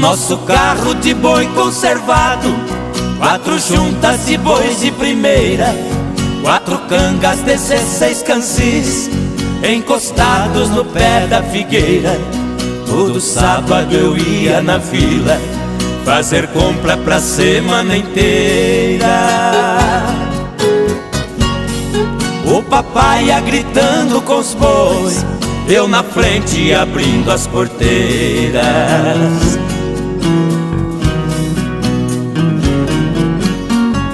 nosso carro de boi conservado, 4 juntas de bois de primeira, 4 cangas, 16 cansis, encostados no pé da figueira. Todo sábado eu ia na vila fazer compra pra semana inteira. O papai ia gritando com os bois, eu na frente abrindo as porteiras.